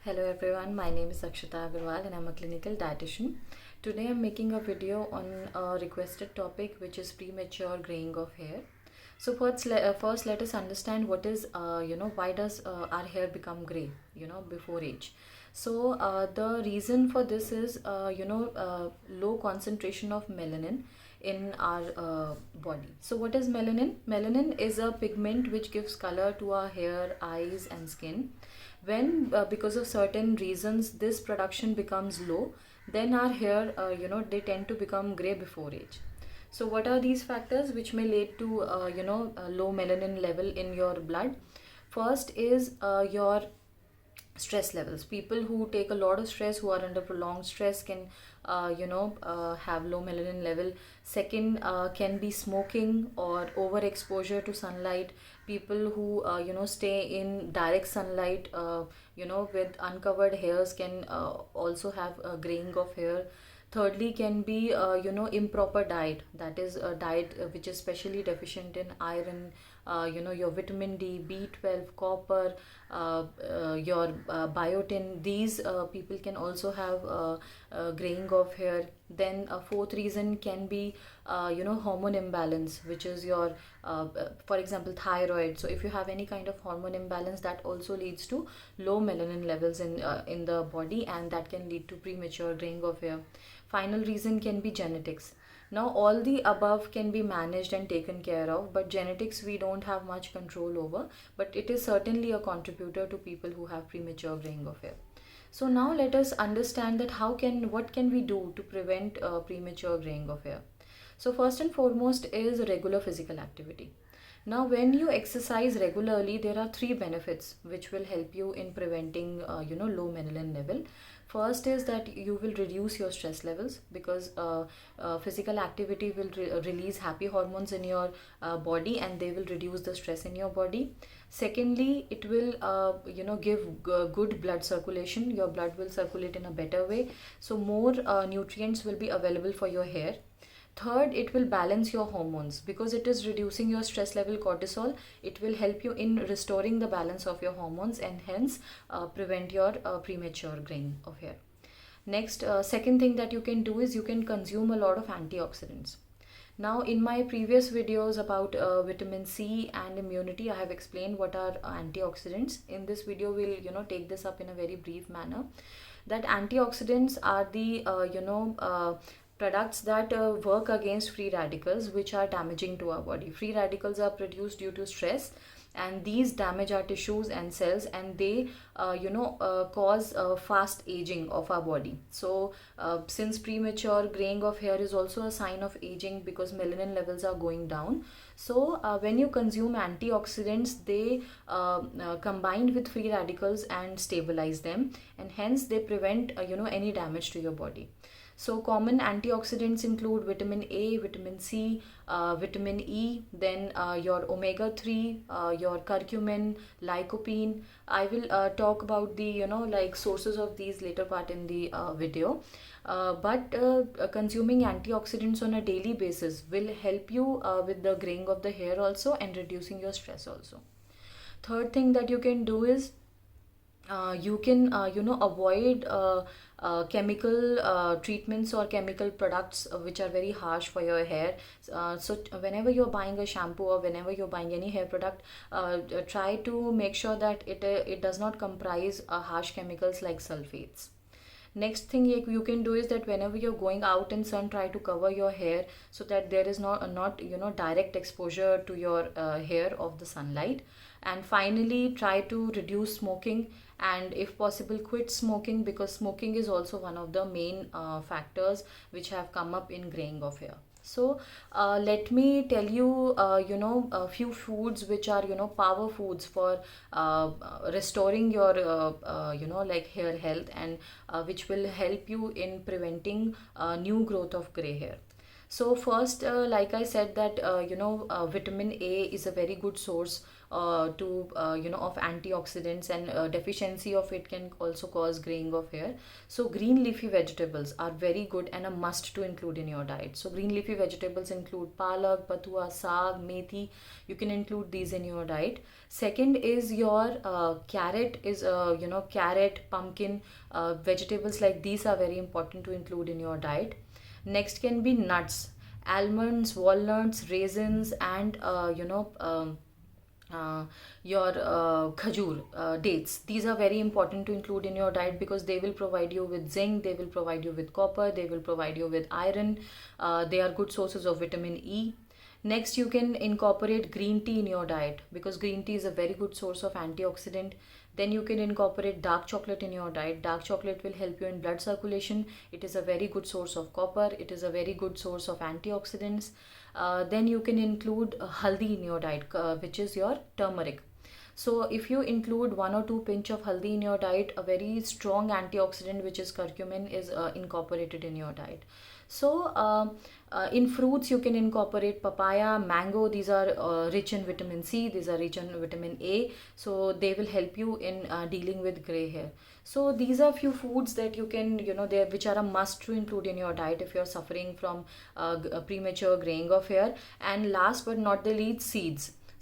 Hello everyone, my name is Akshita Agarwal and I'm a clinical dietitian. Today I'm making a video on a requested topic which is premature graying of hair. So first let us understand what is, why does our hair become gray, before age. So the reason for this is, low concentration of melanin in our body. So what is melanin? Melanin is a pigment which gives color to our hair, eyes and skin. When because of certain reasons this production becomes low, then our hair they tend to become gray before age. So what are these factors which may lead to low melanin level in your blood? First is your stress levels. People who take a lot of stress, who are under prolonged stress, can have low melanin level. Second can be smoking or overexposure to sunlight. People who stay in direct sunlight with uncovered hairs can also have a graying of hair. Thirdly can be improper diet, that is a diet which is specially deficient in iron, your vitamin D, B12, copper, your biotin. These people can also have graying of hair. Then a fourth reason can be hormone imbalance, which is your for example thyroid. So if you have any kind of hormone imbalance, that also leads to low melanin levels in the body, and that can lead to premature graying of hair. Final reason can be genetics. Now, all the above can be managed and taken care of, but genetics we don't have much control over, but it is certainly a contributor to people who have premature graying of hair. So now let us understand that what can we do to prevent premature graying of hair. So first and foremost is regular physical activity. Now, when you exercise regularly, there are three benefits which will help you in preventing, low melanin level. First is that you will reduce your stress levels, because physical activity will release happy hormones in your body, and they will reduce the stress in your body. Secondly, it will give good blood circulation. Your blood will circulate in a better way, so more nutrients will be available for your hair. Third, it will balance your hormones, because it is reducing your stress level cortisol. It will help you in restoring the balance of your hormones, and hence prevent your premature graying of hair. Next, second thing that you can do is you can consume a lot of antioxidants. Now, in my previous videos about vitamin C and immunity, I have explained what are antioxidants. In this video, we'll take this up in a very brief manner. That antioxidants are the products that work against free radicals, which are damaging to our body. Free radicals are produced due to stress, and these damage our tissues and cells, and they cause fast aging of our body. So since premature graying of hair is also a sign of aging, because melanin levels are going down, so when you consume antioxidants, they combine with free radicals and stabilize them, and hence they prevent any damage to your body. So common antioxidants include vitamin A, vitamin C, vitamin E, then your omega-3, your curcumin, lycopene. I will talk about the sources of these later part in the video. But consuming antioxidants on a daily basis will help you with the graying of the hair also, and reducing your stress also. Third thing that you can do is you can avoid chemical treatments or chemical products which are very harsh for your hair. So whenever you're buying a shampoo, or whenever you're buying any hair product, try to make sure that it does not comprise harsh chemicals like sulfates. Next thing you can do is that whenever you're going out in sun, try to cover your hair, so that there is not direct exposure to your hair of the sunlight. And finally, try to reduce smoking, and if possible quit smoking, because smoking is also one of the main factors which have come up in graying of hair. So let me tell you a few foods which are power foods for restoring your hair health, and which will help you in preventing new growth of gray hair. So first, like I said that vitamin A is a very good source of antioxidants, and deficiency of it can also cause graying of hair. So green leafy vegetables are very good and a must to include in your diet. So green leafy vegetables include palak, bathua, saag, methi. You can include these in your diet. Second is your carrot is carrot, pumpkin, vegetables like these are very important to include in your diet. Next can be nuts, almonds, walnuts, raisins, and your khajur, dates. These are very important to include in your diet because they will provide you with zinc, they will provide you with copper, they will provide you with iron. They are good sources of vitamin E. Next, you can incorporate green tea in your diet because green tea is a very good source of antioxidant. Then you can incorporate dark chocolate in your diet. Dark chocolate will help you in blood circulation. It is a very good source of copper. It is a very good source of antioxidants. Then you can include haldi in your diet, which is your turmeric. So if you include 1 or 2 pinch of haldi in your diet, a very strong antioxidant which is curcumin is incorporated in your diet. So in fruits you can incorporate papaya, mango. These are rich in vitamin C, these are rich in vitamin A, so they will help you in dealing with gray hair. So these are few foods that you can, they which are a must to include in your diet if you're suffering from premature graying of hair. And last but not the least,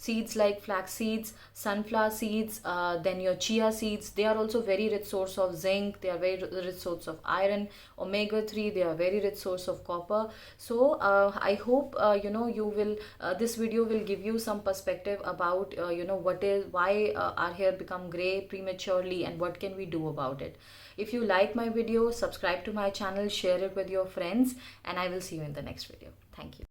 seeds like flax seeds, sunflower seeds, then your chia seeds. They are also very rich source of zinc, they are very rich source of iron, omega-3, they are very rich source of copper. So I hope you will this video will give you some perspective about why our hair become gray prematurely and what can we do about it. If you like my video, subscribe to my channel, share it with your friends, and I will see you in the next video. Thank you.